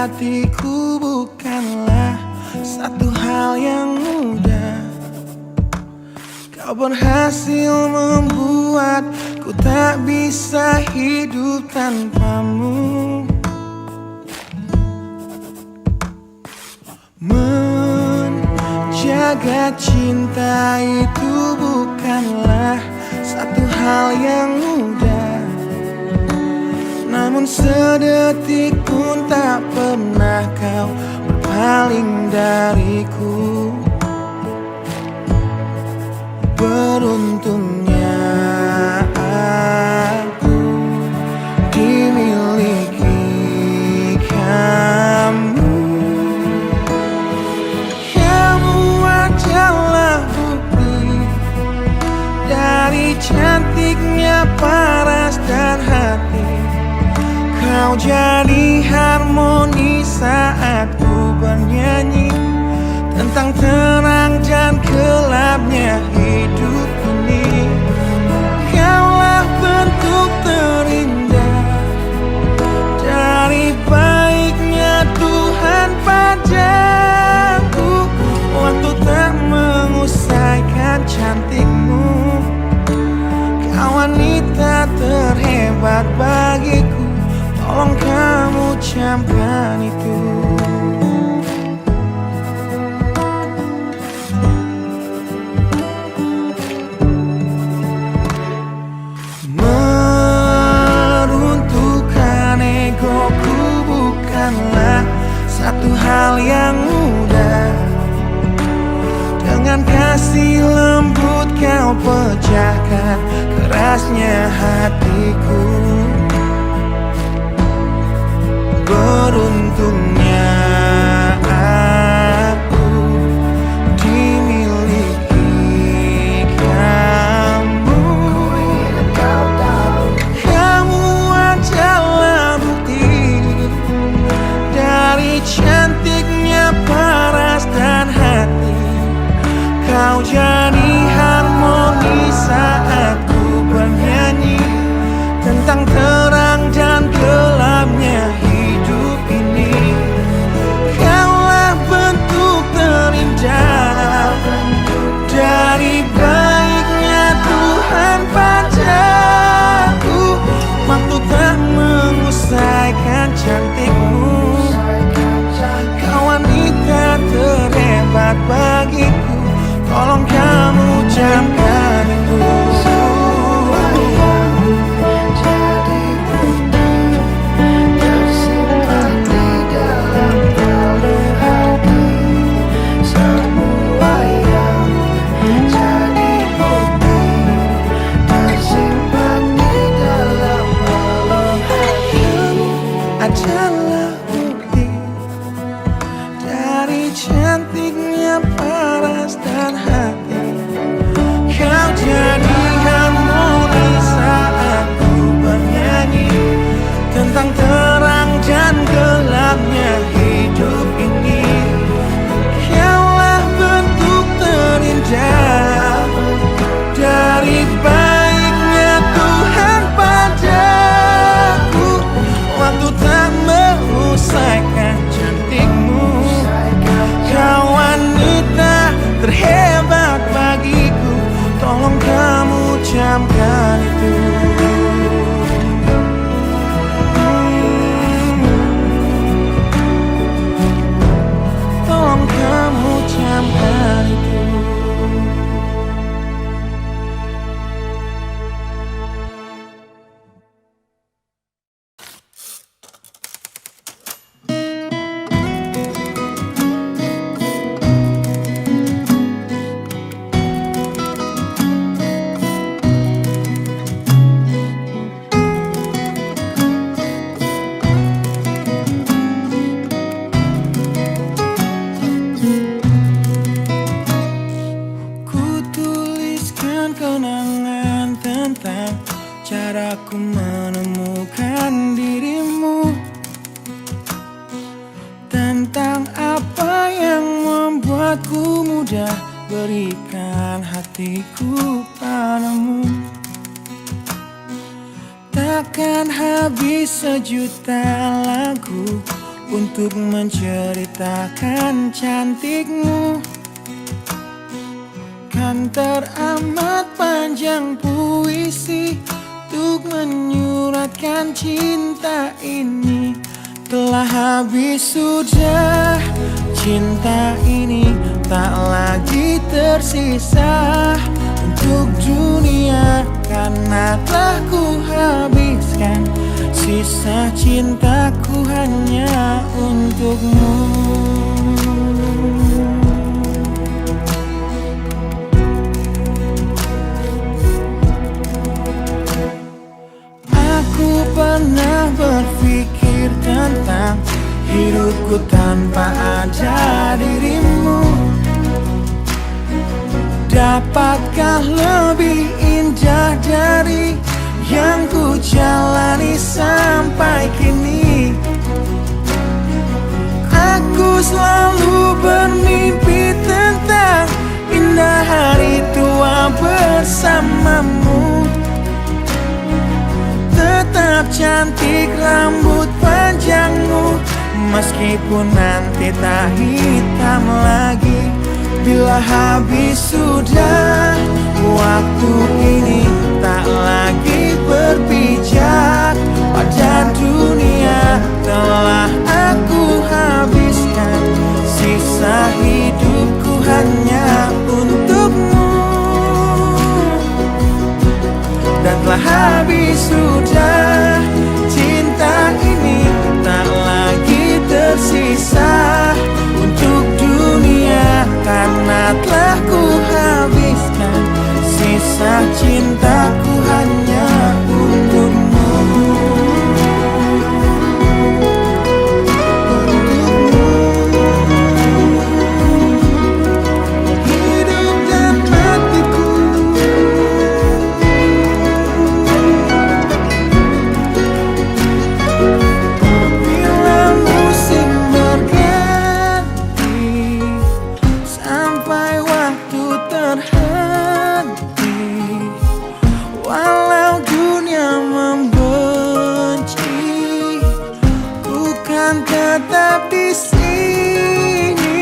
hatiku bukanlah satu hal yang mudah. Kau berhasil membuatku tak bisa hidup tanpamu. Menjaga cinta itu bukanlah satu hal yang mudah. Namun sedetik pun tak pernah kau berpaling dariku. Beruntungnya aku dimiliki kamu. Kamu adalah bukti dari cantiknya paras dan hati. Kau jadi harmoni saat ku bernyanyi tentang terang dan gelapnya hidup ini. Kaulah bentuk terindah dari baiknya Tuhan padaku. Waktu tak mengusaikan cantikmu. Kau wanita terhebat bagiku. Tolong kamu camkan itu. Meruntuhkan egoku bukanlah satu hal yang mudah. Dengan kasih lembut kau pecahkan kerasnya hatiku. Beruntungnya aku dimiliki kamu. Kamu adalah bukti dari cantiknya paras dan hati. Kau jadi harmoni saat ku bernyanyi tentang terang dan gelapnya hidup ini. Kaulah bentuk terindah dari baiknya Tuhan padaku. Waktu tak mengusaikan cantikmu. Kau wanita terhebat bagiku. Tolong kamu camkan itu. Adalah bukti dari cantiknya paras dan hati. Kau jadi harmoni saat ku bernyanyi tentang terang dan gelapnya hidup ini. Kaulah bentuk terindah dari baiknya Tuhan padaku. Waktu tak mengusaikan cantikmu. Kau wanita terhebat bagiku. Tolong kamu camkan itu. Tolong kamu camkan itu. Kenangan tentang caraku menemukan dirimu, tentang apa yang membuatku mudah berikan hatiku padamu. Takkan habis sejuta lagu untuk menceritakan cantikmu. Kan teramat panjang puisi untuk menyuratkan cinta ini. Telah habis sudah cinta ini, tak lagi tersisa untuk dunia, karena telah ku habiskan sisa cintaku hanya untukmu. Aku pernah berpikir tentang hidupku tanpa ada dirimu. Dapatkah lebih indah dari yang ku jalani sampai kini? Aku selalu bermimpi tentang indah hari tua bersamamu. Tetap cantik rambut panjangmu, meskipun nanti tak hitam lagi. Bila habis sudah waktu ini, tak lagi berpijak pada dunia. Telah aku habiskan sisa hidupku hanya untukmu. Dan telah habis sudah cinta ini, tak lagi tersisa untuk dunia, karena telah ku habiskan sisa cintaku hanya untukmu. Hidup dan matiku, bila musim berganti, sampai waktu terhenti, walau dunia membenci, bukan tetap di sini.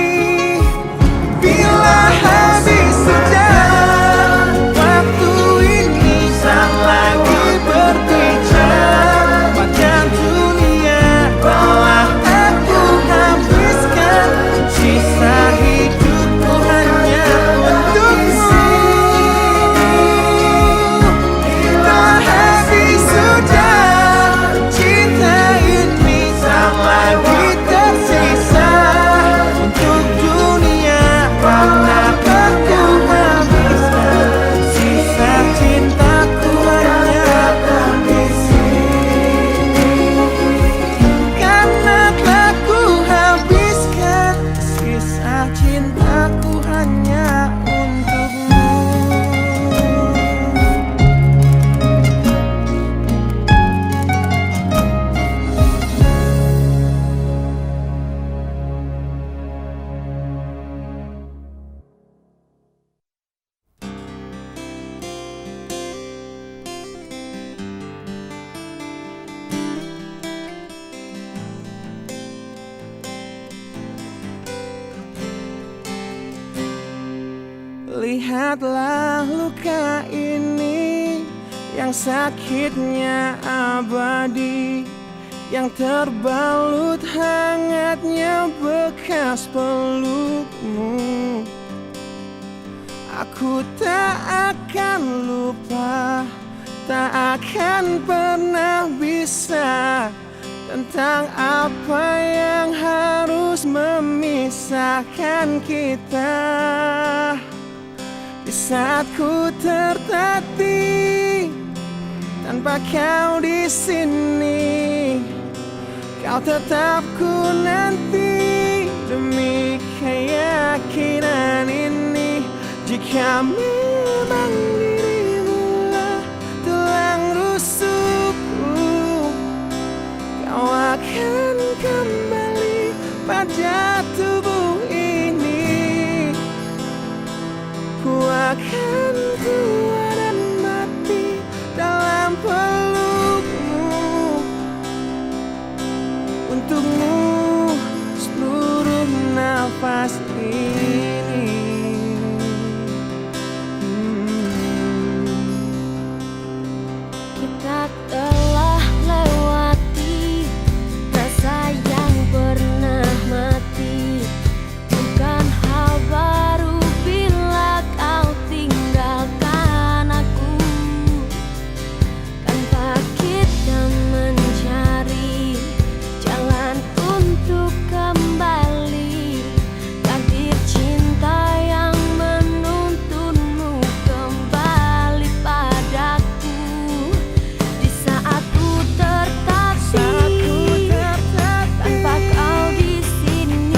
Bila habis sudah waktu ini, tak lagi berpijak pada dunia. Telah aku habiskan sisa hidupku hanya untukmu. Bila habis sudah cinta ini, tak lagi tersisa untuk dunia, karena aku habiskan sisa cintaku hanya di sini. Karena telah ku habiskan sisa cintaku hanya untukmu. Lihatlah luka ini yang sakitnya abadi, yang terbalut hangatnya bekas pelukmu. Aku tak akan lupa, tak akan pernah bisa, tentang apa yang harus memisahkan kita. Di saat ku tertatih tanpa kau di sini, kau tetap ku nanti demi keyakinan ini. Jika memang dirimulah tulang rusukku, kau akan kembali pada tubuh ini. Ku akan tua dan mati dalam pelukmu untukmu. nafas ini. Kita telah lewati rasa yang pernah mati. Bukan hal baru bila kau tinggalkan aku. Tanpa kita mencari jalan untuk kembali, takdir cinta yang menuntunmu kembali padaku. Di saat ku tertatih, tanpa kau di sini,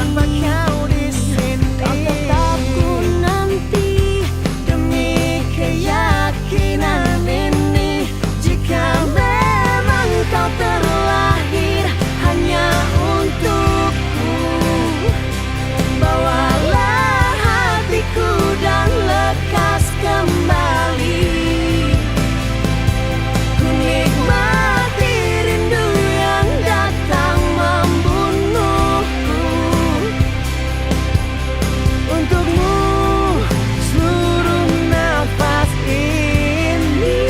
kau tetap ku nanti demi keyakinan ini. Jika memang kau terlahir hanya untukku, bawalah hatiku dan lekas kembali. Ku nikmati rindu yang datang membunuhku. Untukmu seluruh nafas ini.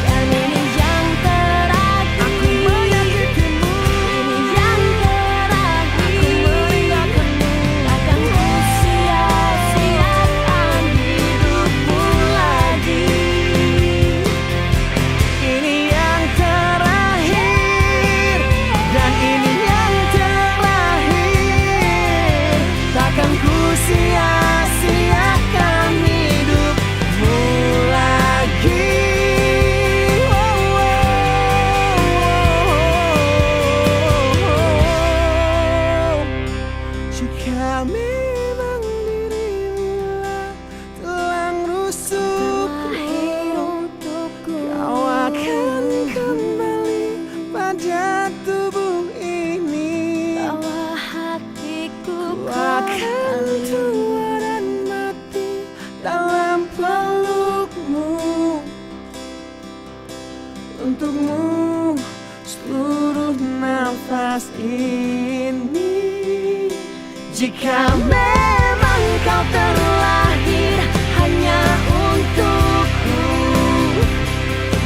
Dan ini yang terakhir. Aku menyakitimu. Ini yang terakhir. Takkan ku sia-siakan hidupmu lagi. Ini yang terakhir, dan ini yang terakhir. Takkan ku sia-siakan hidupmu lagi. Jika memang dirimu telah Terakhir rusukku, untukku, kau akan kembali pada tubuh ini. bawa hatiku Ku akan tua dan mati dalam pelukmu. Untukmu seluruh nafas ini. Jika memang kau terlahir hanya untukku,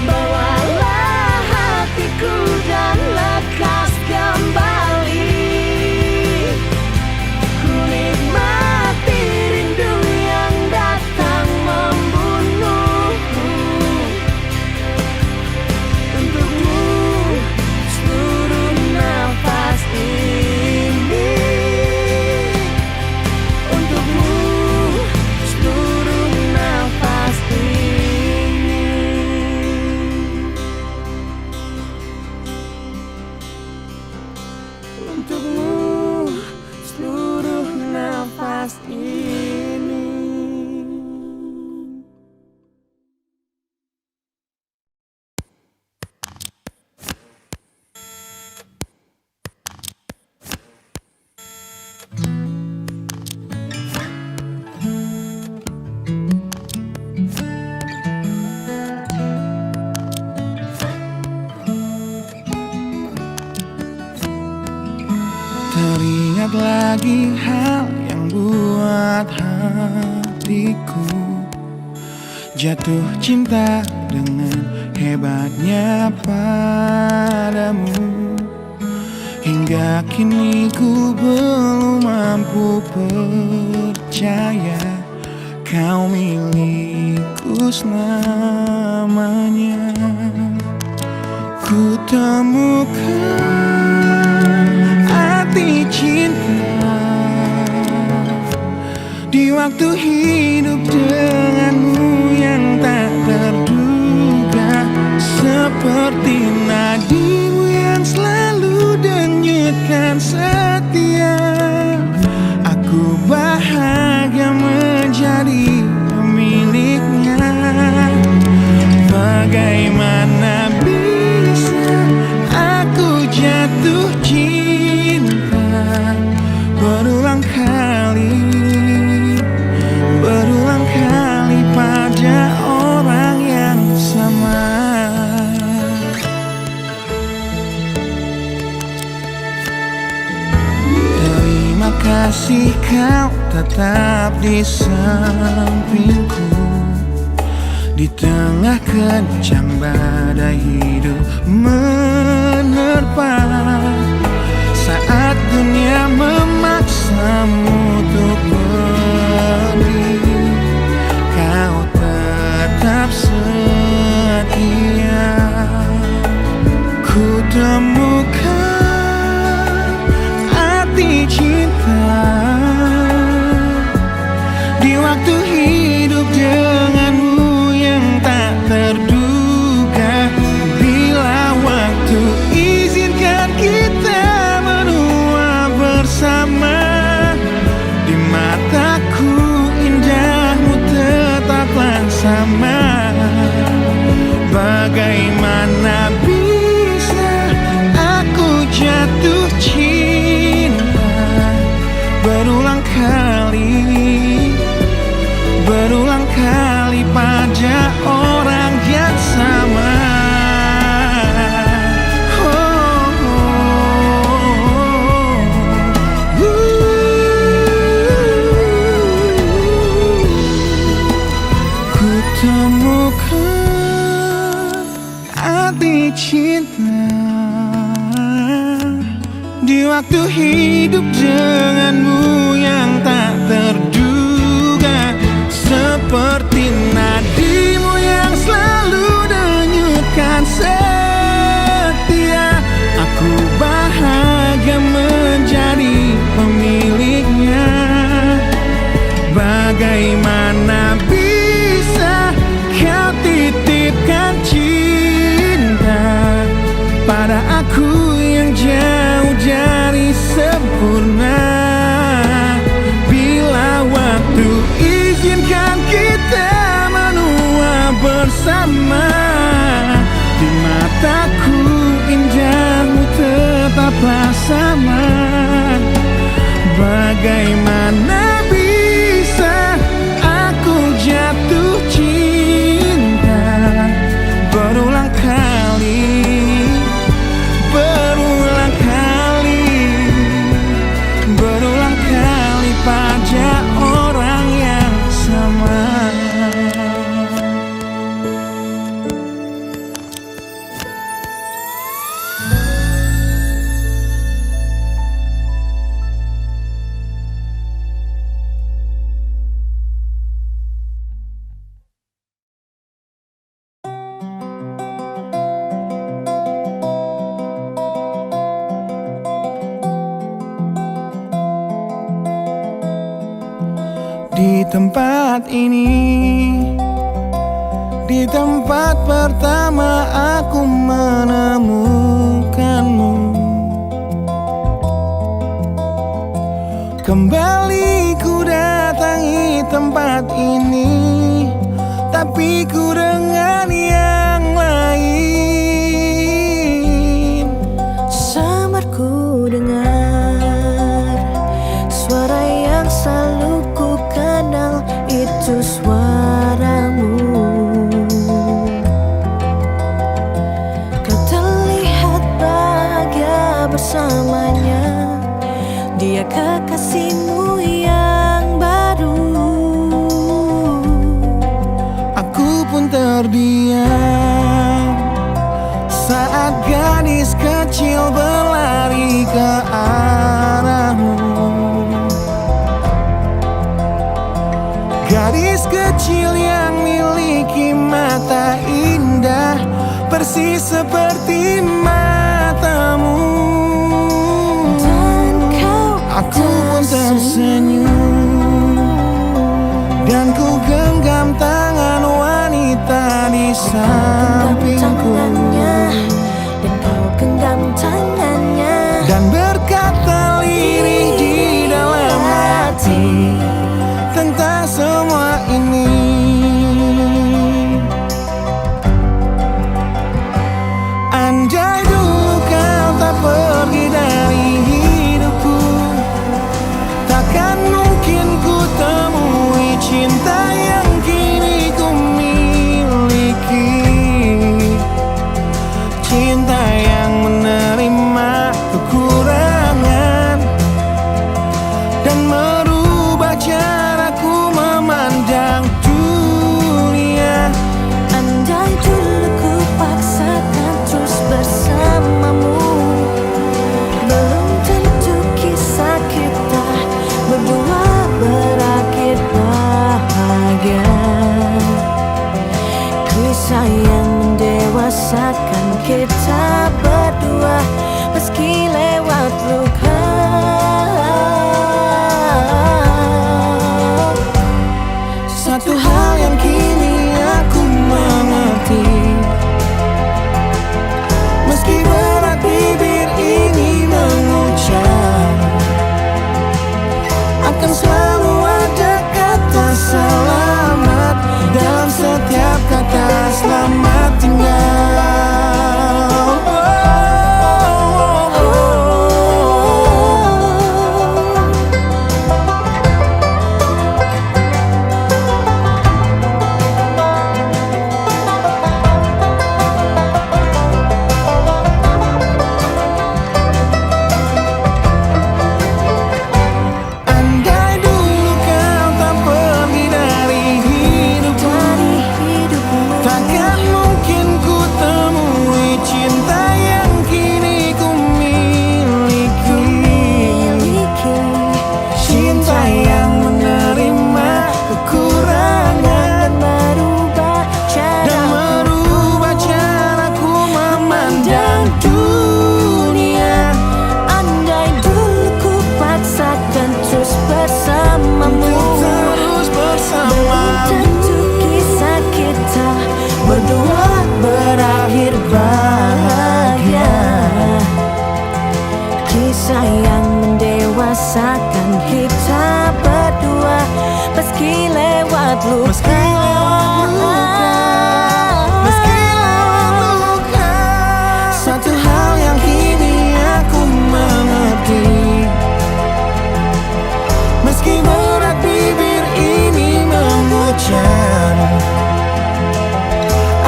bawalah hatiku dan lekas kembali. Ku nikmati rindu yang datang membunuhku. Untukmu seluruh nafas ini. Untukmu seluruh nafas ini. Untukmu seluruh nafas ini. Teringat lagi hal yang buat hatiku jatuh cinta dengan hebatnya padamu. Hingga kini ku belum mampu percaya kau milikku selamanya. Ku temukan arti cinta di waktu hidup denganmu yang tak terduga. Seperti nadimu yang selalu denyutkan setia, aku bahagia menjadi pemiliknya. Bagaimana bisa aku jatuh cinta berulang kali Masih kau tetap di sampingku, di tengah kencang badai hidup menerpa. Saat dunia memaksamu untuk pergi, kau tetap setia. Ku temukan arti cinta di waktu hidup denganmu yang tak terduga. Bila waktu izinkan kita menua bersama, di mataku indahmu tetaplah sama. Bagaimana bisa aku jatuh cinta berulang kali pada orang yang sama. Ku temukan arti cinta di waktu hidup denganmu yang tak terduga. Seperti nadimu yang selalu denyutkan setia, aku bahagia menjadi pemiliknya. Bagaimana bisa kau titipkan cinta pada aku yang jauh dari sempurna? Bila waktu izinkan kita menua bersama, di mataku indahmu tetaplah sama. Bagaimana bisa aku jatuh cinta berulang kali pada orang yang sama. Di tempat ini, di tempat pertama aku menemukanmu. Kembali ku datangi tempat ini, tapi ku dengan yang lain. Samar ku dengar suara yang selalu ku kenal, itu suaramu. Kau terlihat bahagia bersamanya, dia kekasihmu yang baru. Aku pun terdiam saat gadis kecil berlari ke arahmu. Gadis kecil yang miliki mata indah, persis seperti matamu. Dan aku pun tersenyum, dan ku genggam tangan wanita di sampingku. Dan kau genggam tangannya, dan berkata lirih di dalam hati tentang semua ini. Andai dulu kau tak pergi dari hidupku, takkan kisah yang mendewasakan kita berdua. Meski lewat luka, meski lewat luka, satu hal yang kini aku mengerti. Meski berat bibir ini mengucap,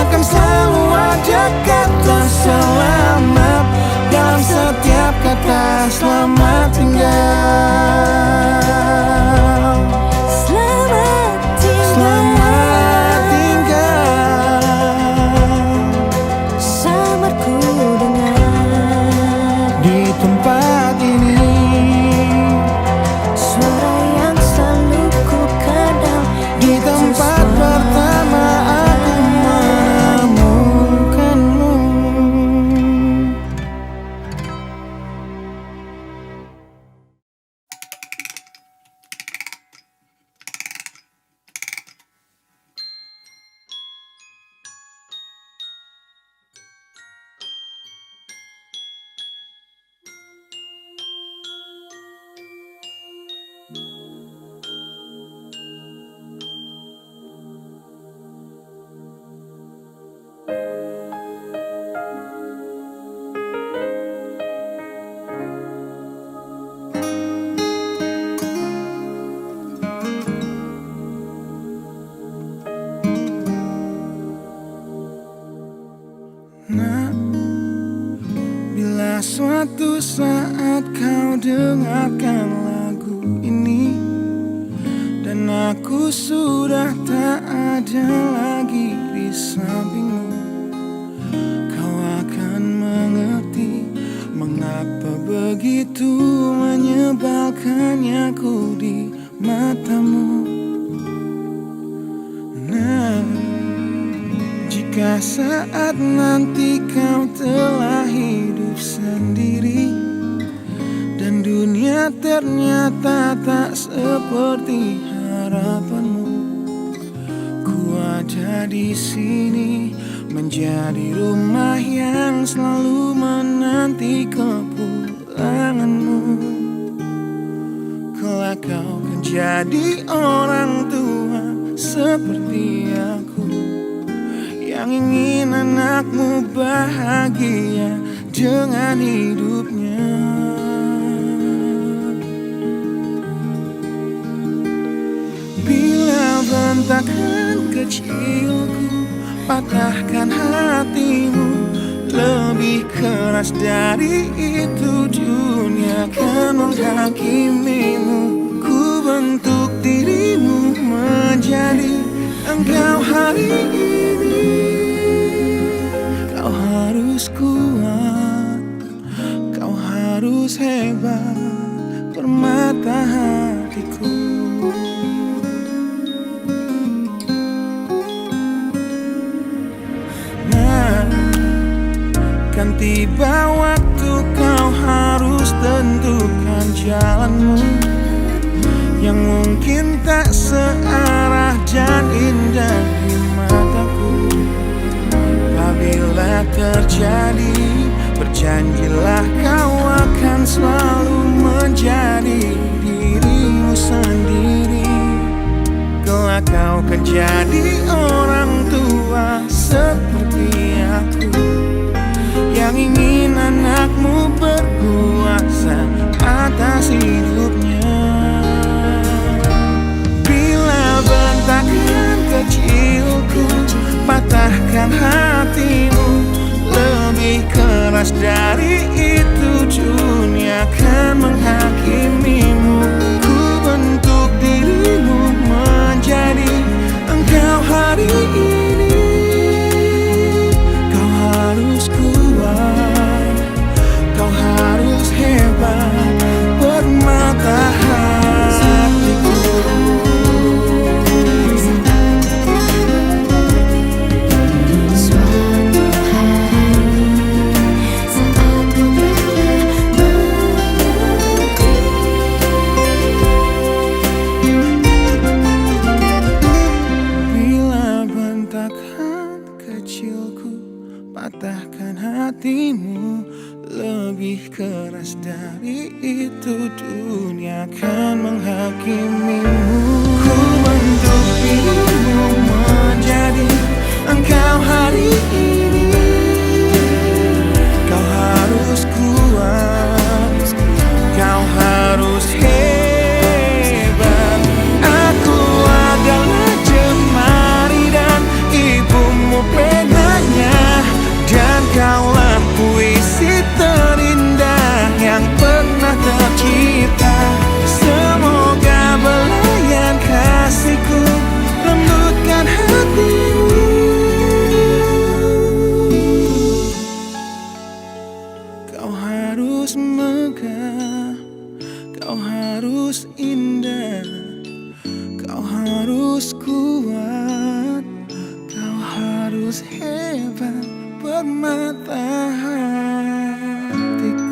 akan selalu ada kata selamat dalam setiap kata selamat tinggal. selamat tinggal, Selamat tinggal samarku dengar di tempat ini. suara yang selalu ku kenal. Di tempat pertama aku menemukanmu. Nah, bila suatu saat kau dengarkan lagu ini dan aku sudah tak ada lagi di sampingmu, kau akan mengerti mengapa begitu menyebalkannya aku di matamu. Nah, jika saat nanti kau telah hidup sendiri dan dunia ternyata tak seperti harapanmu, ku ada di sini menjadi rumah yang selalu menanti kepulanganmu. Kelak kau kan jadi orang tua seperti aku, yang ingin anakmu bahagia dengan hidupnya. Bila bentakan kecilku patahkan hatimu, lebih keras dari itu dunia kan menghakimimu. Ku bentuk dirimu menjadi engkau hari ini. Kau harus kuat, kau harus hebat, permata hatiku. Nah, kan tiba waktu kau harus tentukan jalanmu yang mungkin tak searah dan indah di mataku. Apabila terjadi, berjanjilah kau akan selalu menjadi dirimu sendiri. Kelak kau kan jadi orang tua seperti aku, yang ingin anakmu berkuasa atas hidupnya. Bentakan kecilku patahkan hatimu, lebih keras dari itu dunia kan menghakimimu. Ku bentuk dirimu menjadi engkau hari ini. Kau harus kuat, kau harus hebat, permata hatiku. Suatu hari lebih keras dari itu, dunia akan menghakimimu. Ku bentuk dirimu menjadi engkau hari ini. Kau harus kuat, kau harus hebat. Aku adalah jemari dan ibumu penanya, dan kaulah puisi terindah yang pernah tercipta. Semoga belayan kasihku lembutkan hatimu. Kau harus megah, kau harus indah, kau harus kuat, kau harus hebat, permata hatiku.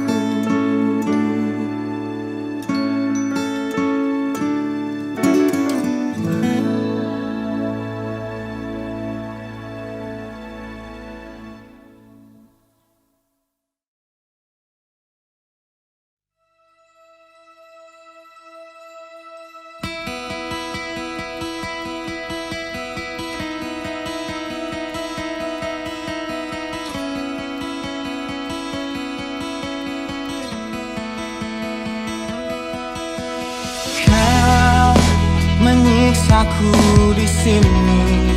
Menyiksaku di sini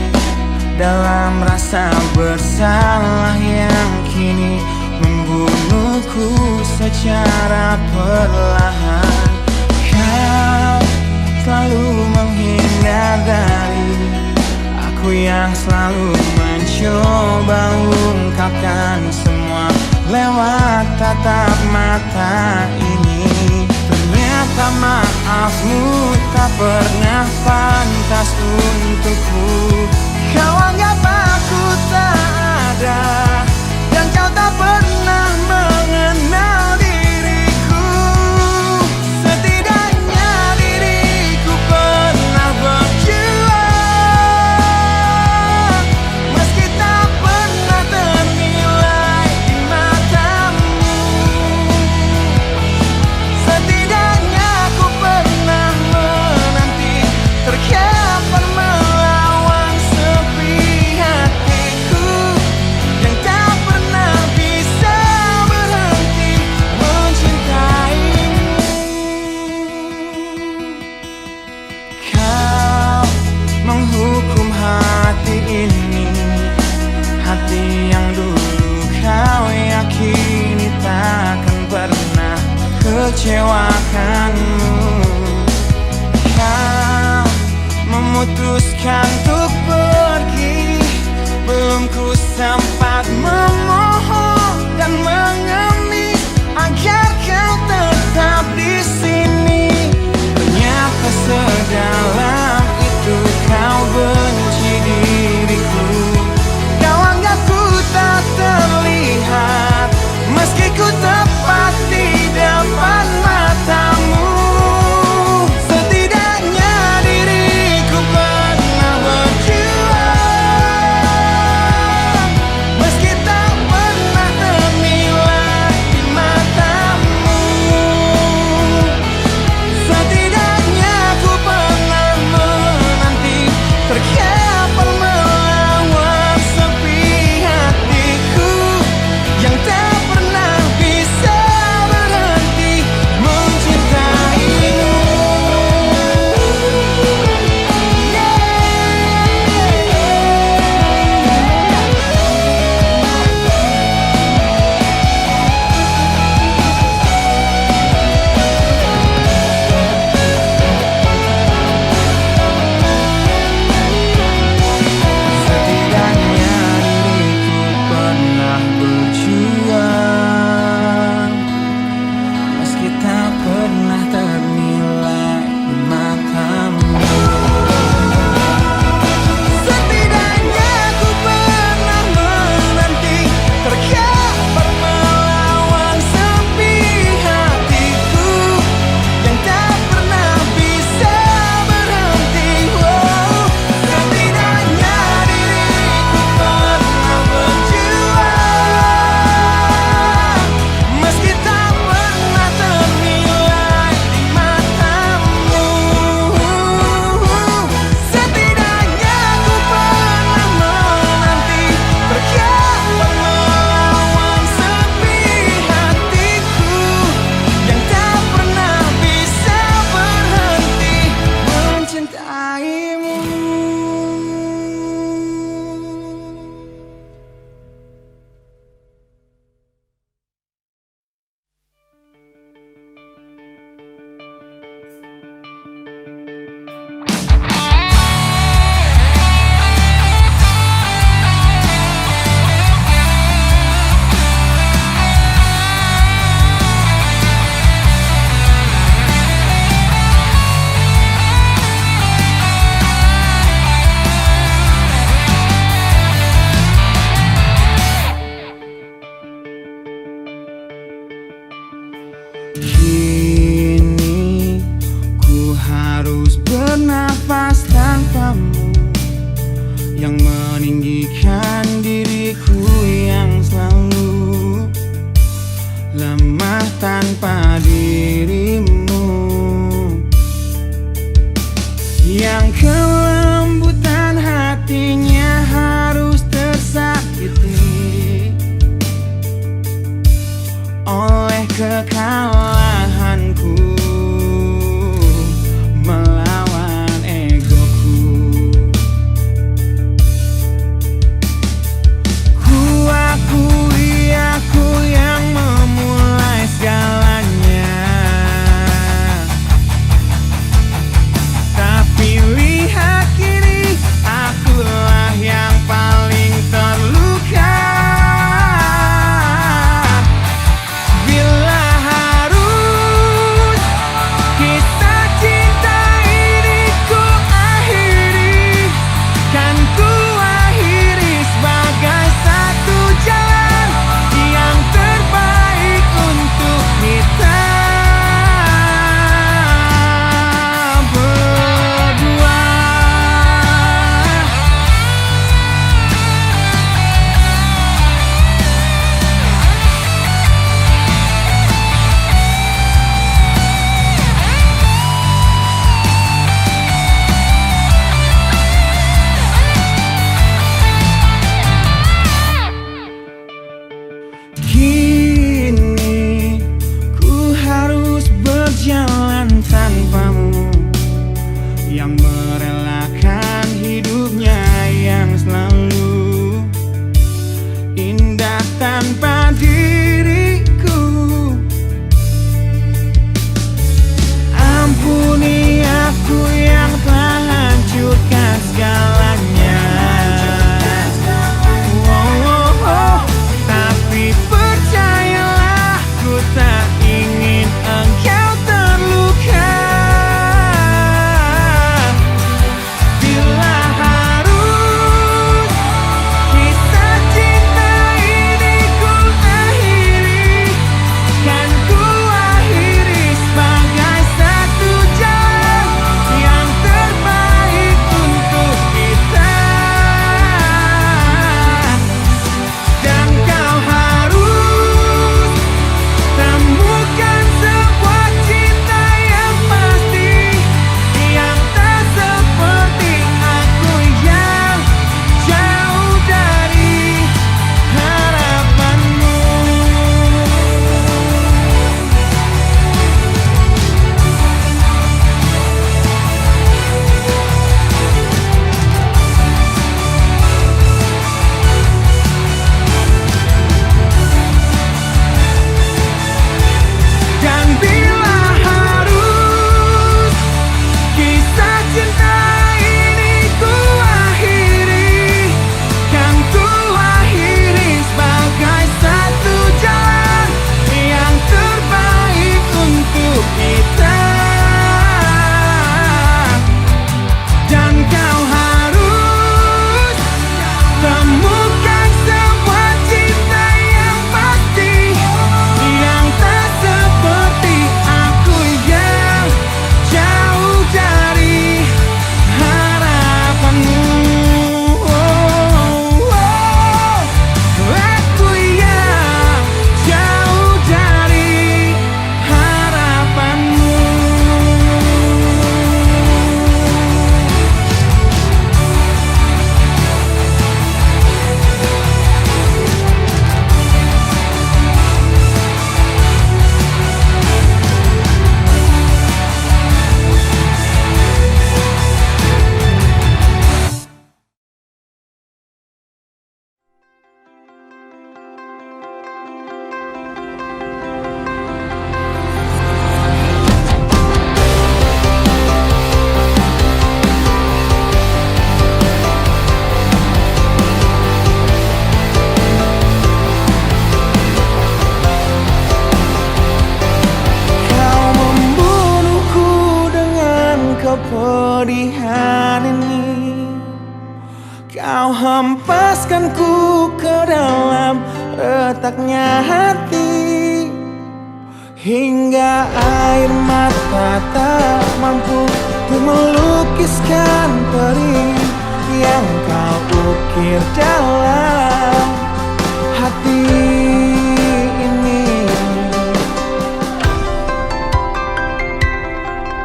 dalam rasa bersalah yang kini membunuhku secara perlahan. Kau selalu menghindar dari aku yang selalu mencoba ungkapkan semua lewat tatap mata ini. Ternyata maafmu tak pernah pantas untukku. Kau anggap aku tak ada, dan kau tak pernah mengenal diriku. Setidaknya diriku pernah berjuang, meski tak pernah ternilai di matamu. Setidaknya aku pernah menanti, terkapan melawan sepi hatiku yang tak pernah bisa berhenti mencintaimu. Kau menghukum hati ini, hati yang dulu kau yakini takkan pernah kecewakanmu. Kau memutuskan untuk pergi, belum ku sempat memohon dan mengemis agar kau tetap di sini. Ternyata sedalam itu kau benci diriku. Kau anggap ku tak terlihat, meski ku tepat di depan matamu. Setidaknya diriku pernah berjuang, meski tak pernah ternilai Kini ku harus bernafas tanpamu, yang meninggikan diriku yang selalu lemah tanpa dirimu, yang kelembutan hatinya harus tersakiti oleh kekalahanku melawan egoku. Ku akui aku yang memulai segalanya, tapi lihat kini akulah yang paling terluka. Bila harus kisah cinta ini ku akhiri, kan ku akhiri sebagai satu jalan yang terbaik untuk kita berdua. Kini ku harus berjalan tanpamu, yang merelakan hidupnya yang selalu indah tanpa diriku. Ampuni aku yang telah hancurkan segalanya. Tapi percayalah, ku tak ingin engkau terluka. Bila harus kisah cinta ini ku akhiri, kan ku akhiri sebagai satu jalan yang terbaik untuk kita. Dan kau harus temukan sebuah cinta yang pasti, yang tak seperti aku yang jauh dari harapanmu. Dan bila harus kisah cinta ini ku akhiri, kan ku akhiri sebagai satu jalan yang terbaik untuk kita. Dan kau harus temukan sebuah cinta yang pasti, yang tak seperti aku yang jauh dari harapanmu. Aku yang jauh dari harapanmu. Kau membunuhku dengan kepedihan ini, kau hempaskanku ke dalam retaknya hati. hingga air mata tak mampu untuk melukiskan perih yang kau ukir dalam hati ini.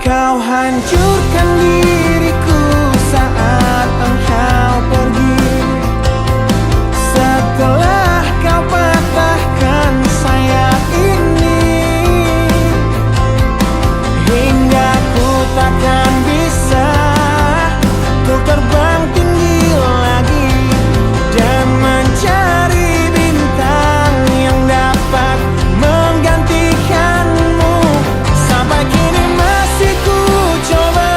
Kau hancurkan diriku saat engkau pergi. Setelah kau patahkan sayap ini, hingga ku takkan bisa untuk terbang tinggi lagi dan mencari bintang yang dapat menggantikanmu. Sampai kini masih ku coba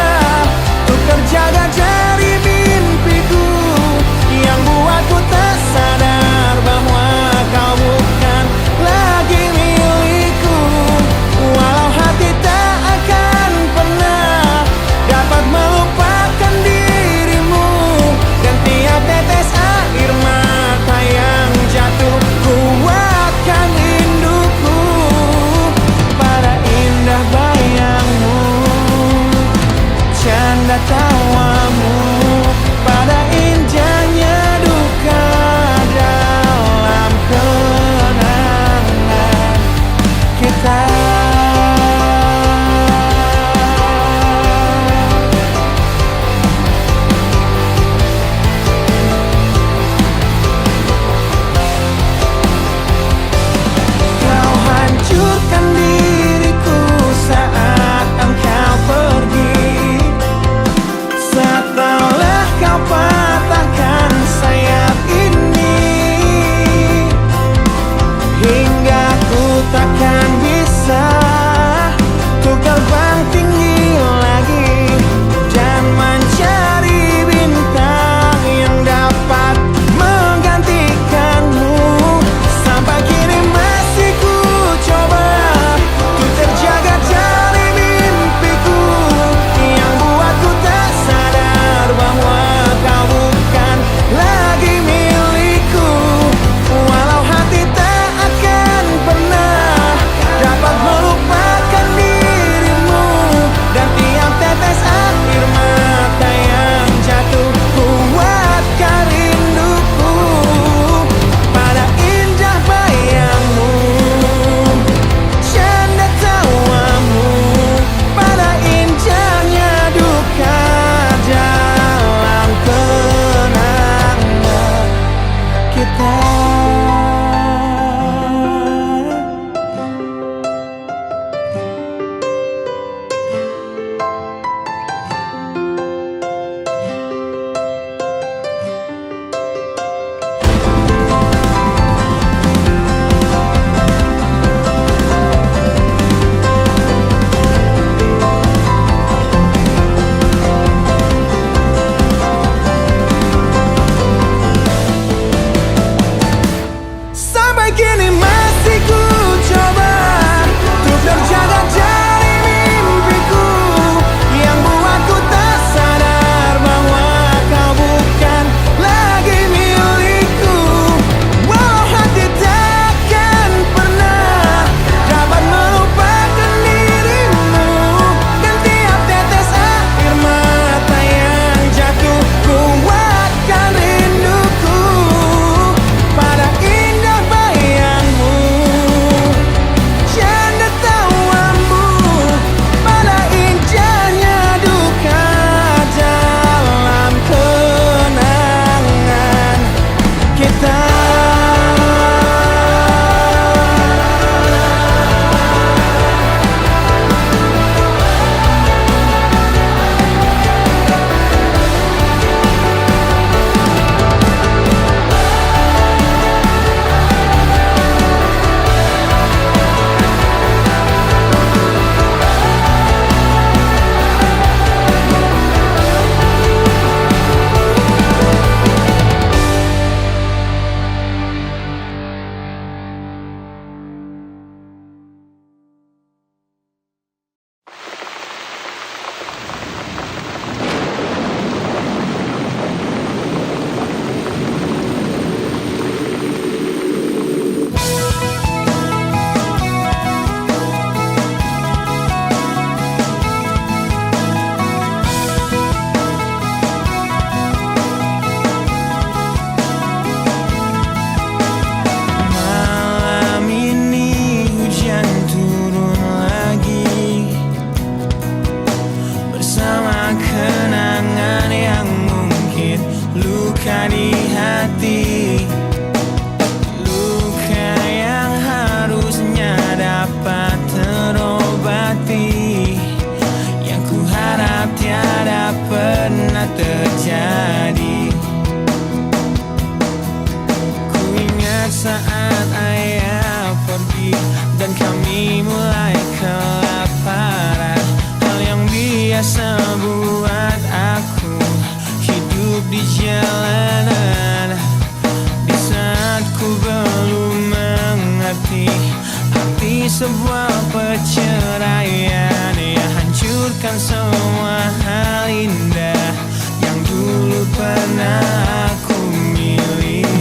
sebuah perceraian yang hancurkan semua hal indah yang dulu pernah aku miliki.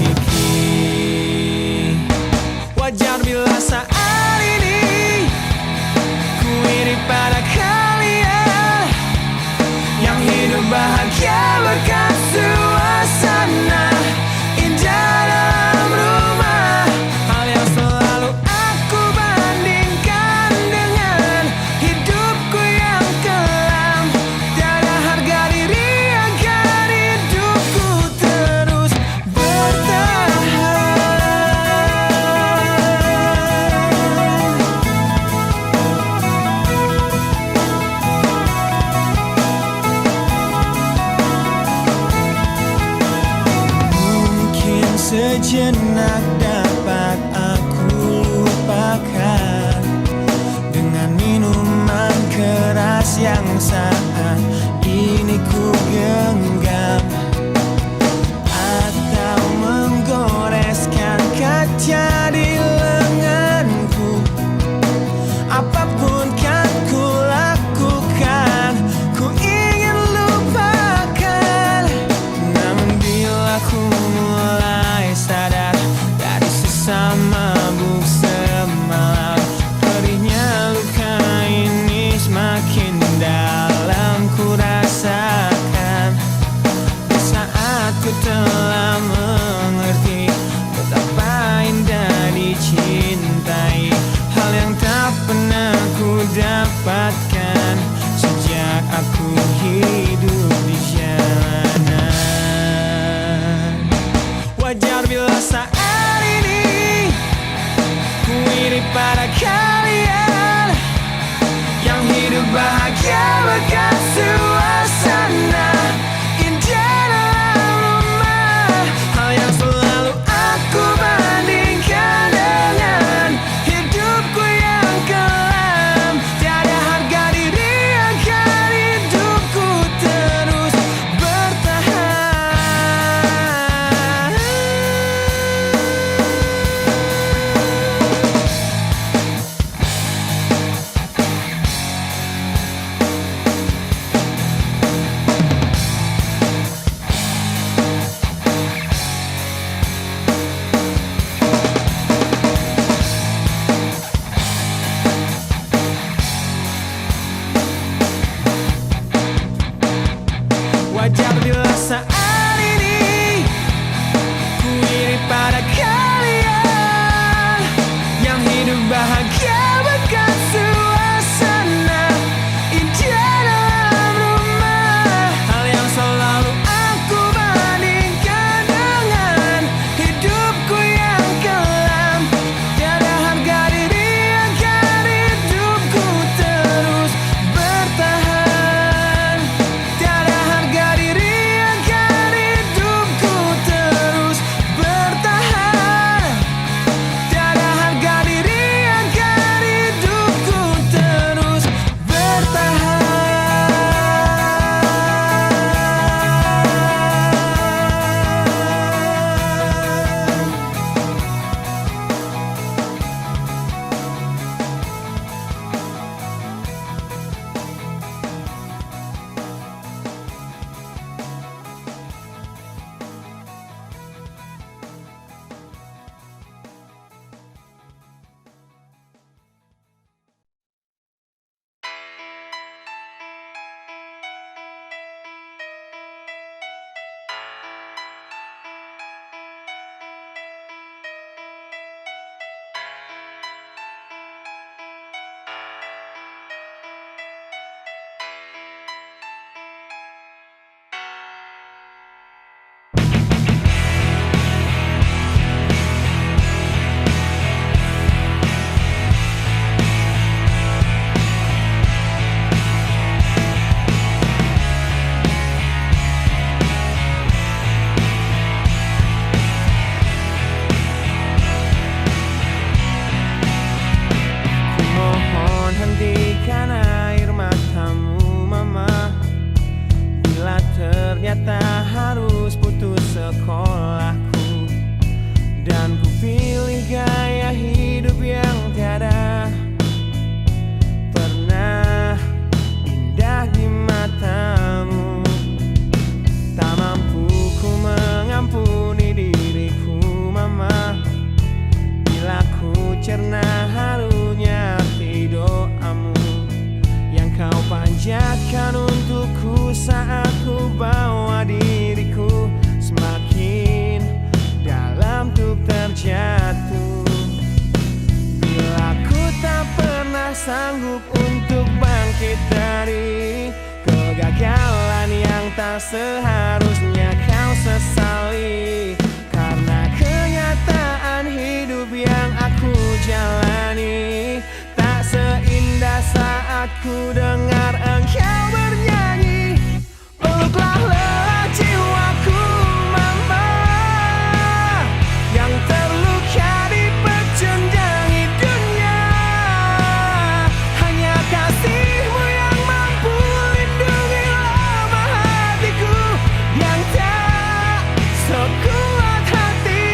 Wajar bila saat ini ku iri pada kalian yang hidup bahagia berkat suasana indah dalam rumah. Hal yang selalu aku bandingkan dengan hidupku yang kelam. Tiada harga diri agar hidupku terus bertahan. Mungkin sejenak dapat aku lupakan dengan minuman keras yang saat ini ku genggam, atau menggoreskan kaca di lenganku. Apapun kan ku lakukan, ku ingin lupakan. Namun bila ku mulai sadar dari sesama mabuk semalam, perihnya luka ini semakin dalam ku rasakan. Di saat ku telah mengerti betapa indah dicintai, hal yang tak pernah ku dapatkan sejak aku hidup di jalanan. Wajar bila saat ini ku iri pada kalian yang hidup bahagia berkat suasana indah dalam rumah. Hal yang selalu aku bandingkan dengan hidupku yang kelam. Tiada harga diri agar hidupku terus bertahan. saat ku bawa diriku semakin dalam untuk terjatuh. Bila ku tak pernah sanggup untuk bangkit dari kegagalan yang tak seharusnya kau sesali. Karena kenyataan hidup yang aku jalani tak seindah saat ku dengar engkau bernyanyi. Peluklah lelah jiwaku mama, yang terluka dipecundangi dunia. Hanya kasihmu yang mampu lindungi lemah hatiku yang tak sekuat hatimu.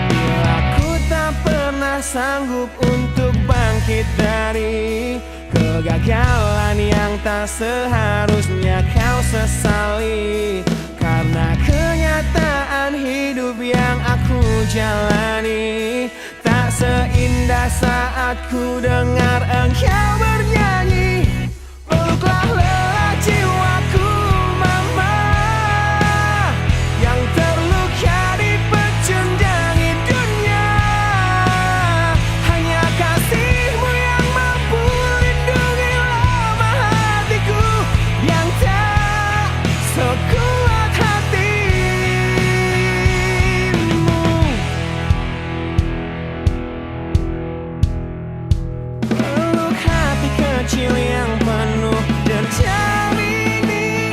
Bila ku tak pernah sanggup untuk bangkit dari kegagalan yang tak seharusnya kau sesali. Karena kenyataan hidup yang aku jalani tak seindah saat ku dengar engkau bernyanyi. Peluklah lelah jiwaku mama, yang terluka dipecundangi dunia. Hanya kasihmu yang mampu lindungi lemah hatiku yang tak sekuat hatimu. Peluk hati kecil yang penuh dendam ini,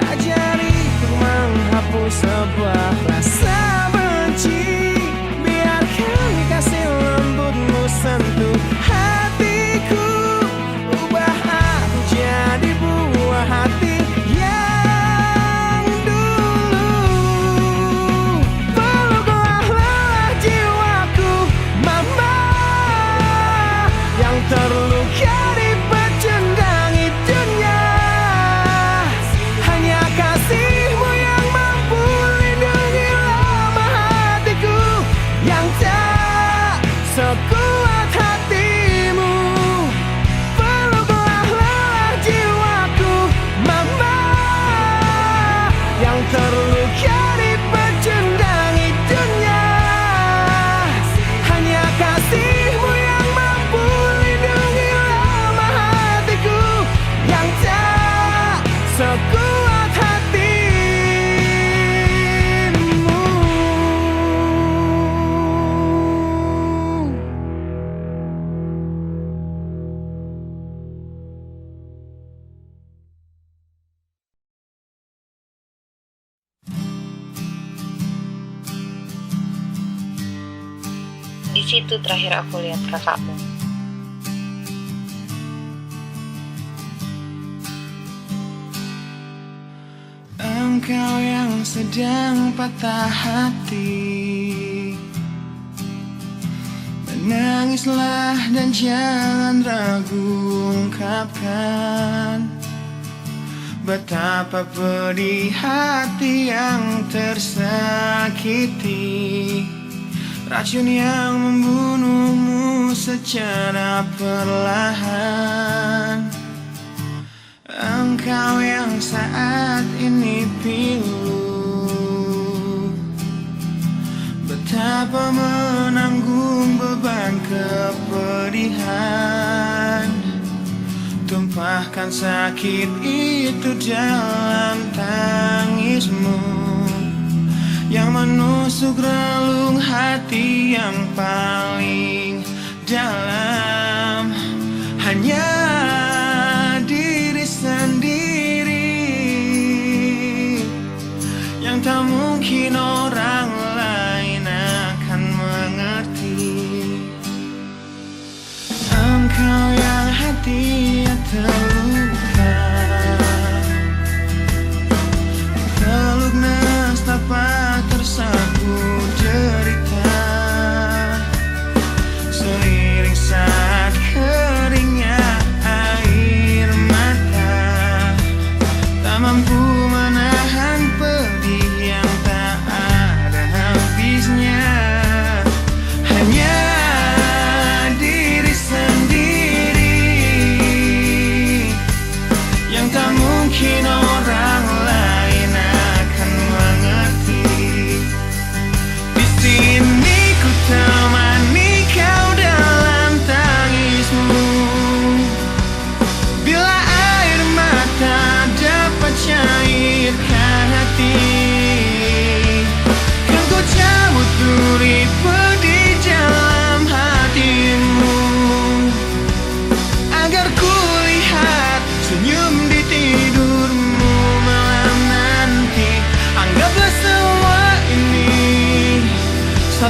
ajari ku menghapus sebuah rasa benci. Biarkan kasih lembutmu sentuh hatiku, ubah aku jadi buah hati yang dulu. Peluklah lelah jiwaku mama, yang terluka dipecundangi dunia. Hanya kasihmu yang mampu lindungi lemah hatiku yang tak sekuat hatimu. Peluklah lelah jiwaku mama, yang terluka dipecundangi dunia. Hanya kasihmu yang mampu lindungi lemah hatiku yang tak sekuat hatimu. Di situ terakhir aku lihat kakakmu. Engkau yang sedang patah hati, menangislah dan jangan ragu ungkapkan betapa pedih hati yang tersakiti. Racun yang membunuhmu secara perlahan. Engkau yang saat ini pilu, betapa menanggung beban kepedihan. Tumpahkan sakit itu dalam tangismu yang menusuk relung hati yang paling dalam. Hanya diri sendiri yang tak mungkin orang lain akan mengerti. Engkau yang hatinya terluka, peluk nestapa tersapu derita.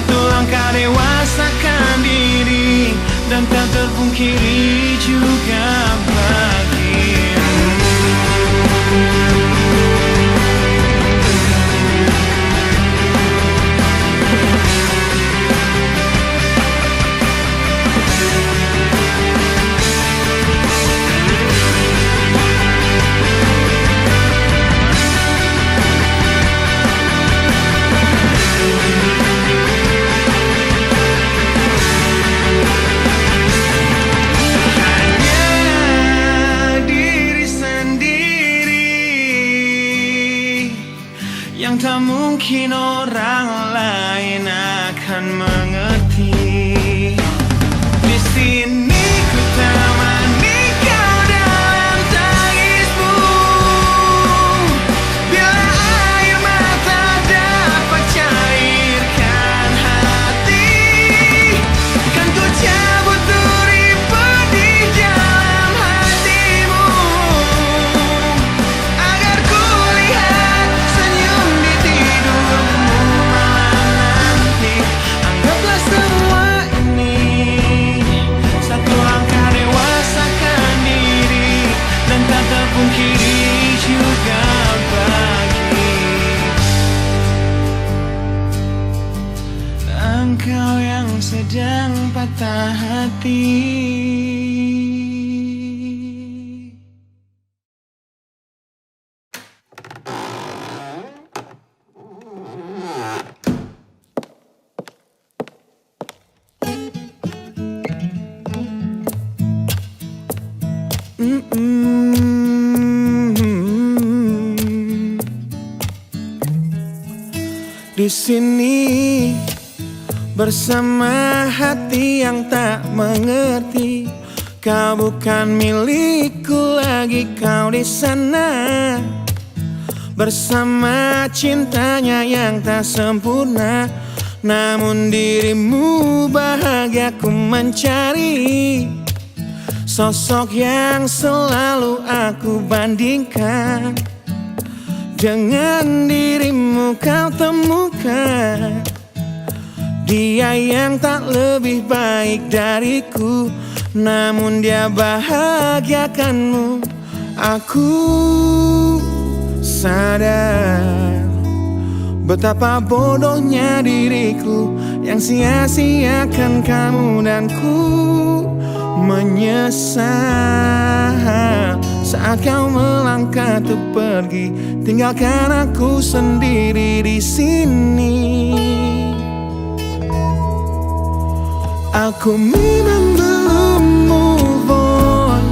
Satu langkah dewasakan diri dan tak terpungkiri juga bagimu. Yang tak mungkin orang lain akan mengerti. Di sini ku temani kau dalam tangismu. Bila air mata dapat cairkan hati, kan ku cabut duri pedih dalam hatimu, agar ku lihat senyum di tidurmu malam nanti. Anggaplah semua ini satu langkah dewasakan diri dan tak terpungkiri juga bagi engkau yang sedang patah hati. Di sini bersama hati yang tak mengerti. Kau bukan milikku lagi, kau di sana bersama cintanya yang tak sempurna. Namun dirimu bahagia ku mencari. Sosok yang selalu aku bandingkan dengan dirimu kau temukan. Dia yang tak lebih baik dariku, namun dia bahagiakanmu. Aku sadar betapa bodohnya diriku yang sia-siakan kamu, dan ku menyesal saat kau melangkah untuk pergi, tinggalkan aku sendiri di sini. Aku memang belum move on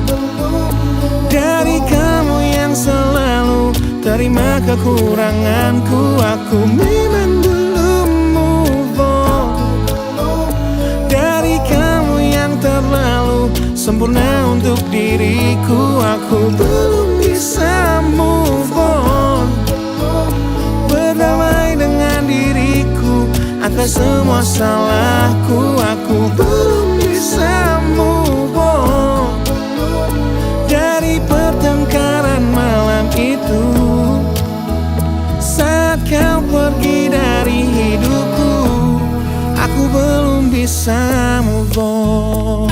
dari kamu yang selalu terima kekuranganku. Aku memang belum move on dari kamu yang terlalu sempurna untuk diriku. Aku belum bisa move on, berdamai dengan diriku atas semua salahku. Aku belum bisa move on dari pertengkaran malam itu saat kau pergi dari hidupku. Aku belum bisa move on.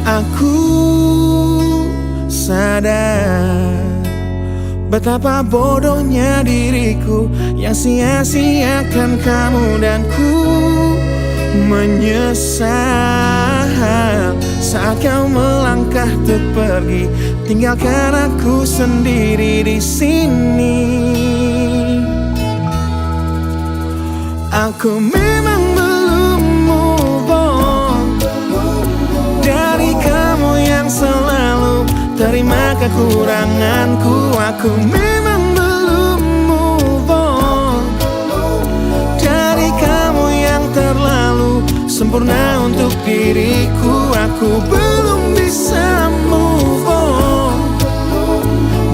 Aku sadar betapa bodohnya diriku yang sia-siakan kamu, dan ku menyesal saat kau melangkah untuk pergi, tinggalkan aku sendiri di sini. Aku memang belum move on dari kamu yang selalu terima kekuranganku. Aku memang belum move on dari kamu yang terlalu sempurna untuk diriku. Aku belum bisa move on,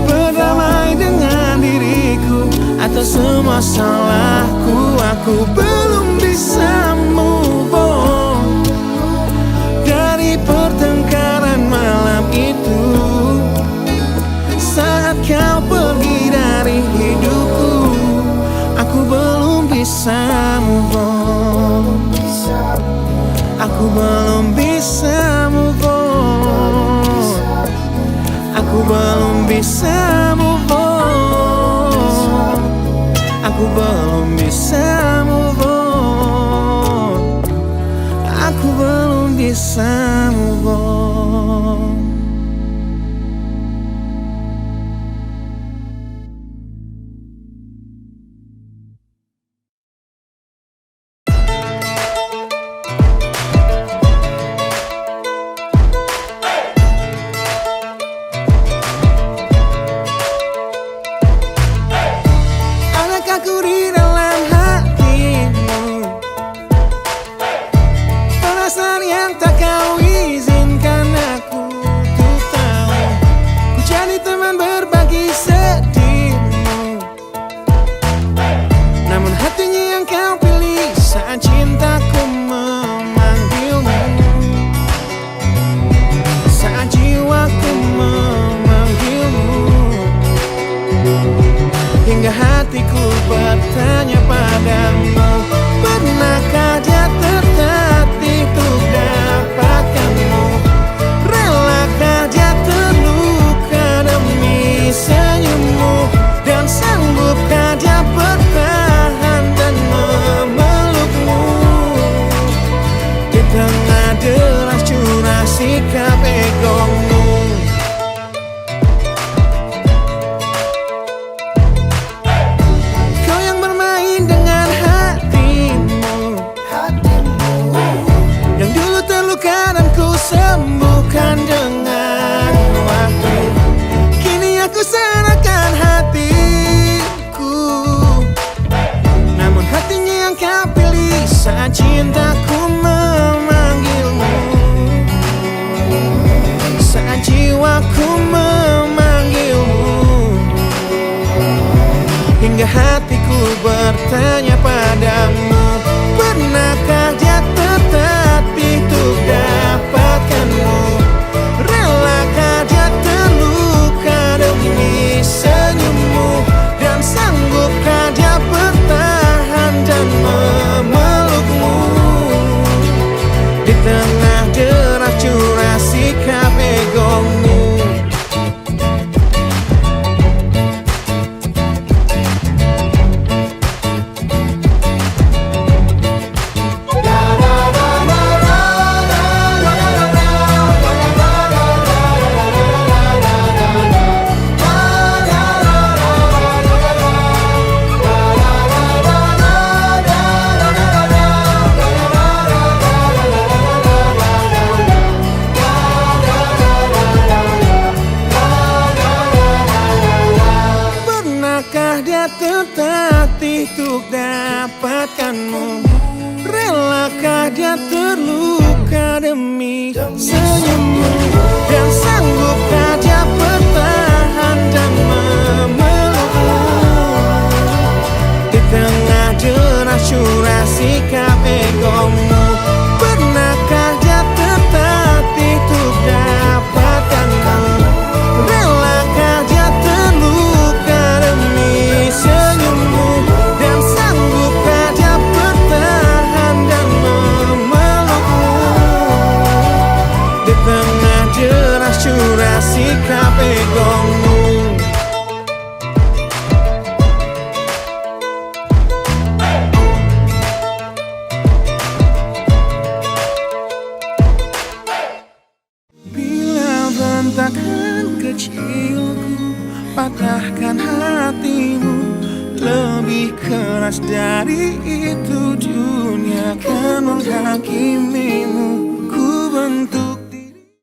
berdamai dengan diriku atas semua salahku. Aku belum bisa move on dari pertengkaran malam itu. Saat kau pergi dari hidupku, aku belum bisa move on. Aku belum bisa move on. Aku belum bisa move on. Aku belum bisa move on. Aku belum bisa move on. Aku di dalam hatimu, perasaan yang tak kau izinkan aku untuk tahu. Ku jadi teman berbagi sedihmu, namun hatinya yang kau pilih saat cintaku memanggilmu. Saat jiwaku memanggilmu, hingga hatiku bertanya padamu, pernahkah dia tertatih untuk dapatkanmu? Relakah dia terluka demi senyummu? Dan sanggupkah dia bertahan dan memelukmu? Di tengah deras curah sikap egomu. Sembuhkan dengan waktu. Kini aku serahkan hatiku, namun hatinya yang kau pilih saat cintaku memanggilmu. Saat jiwaku memanggilmu, hingga hatiku bertanya padamu, pernahkah dia tertatih untuk dapatkanmu? Relakah dia terluka demi senyummu? Dan sanggupkah dia bertahan dan memelukmu? Di tengah deras curah sikap egomu. Tertatih untuk dapatkanmu? Relakah dia terluka demi senyummu? Dan sanggupkah dia bertahan dan memelukmu? Di tengah deras curah sikap egomu, pernahkah dia tertatih untuk dapatkanmu? Relakah dia terluka demi senyummu? Dan sanggupkah dia bertahan dan memelukmu? Di tengah deras curah sikap egomu. Bila bentakan kecilku patahkan hatimu, lebih keras dari itu dunia akan menghakimimu.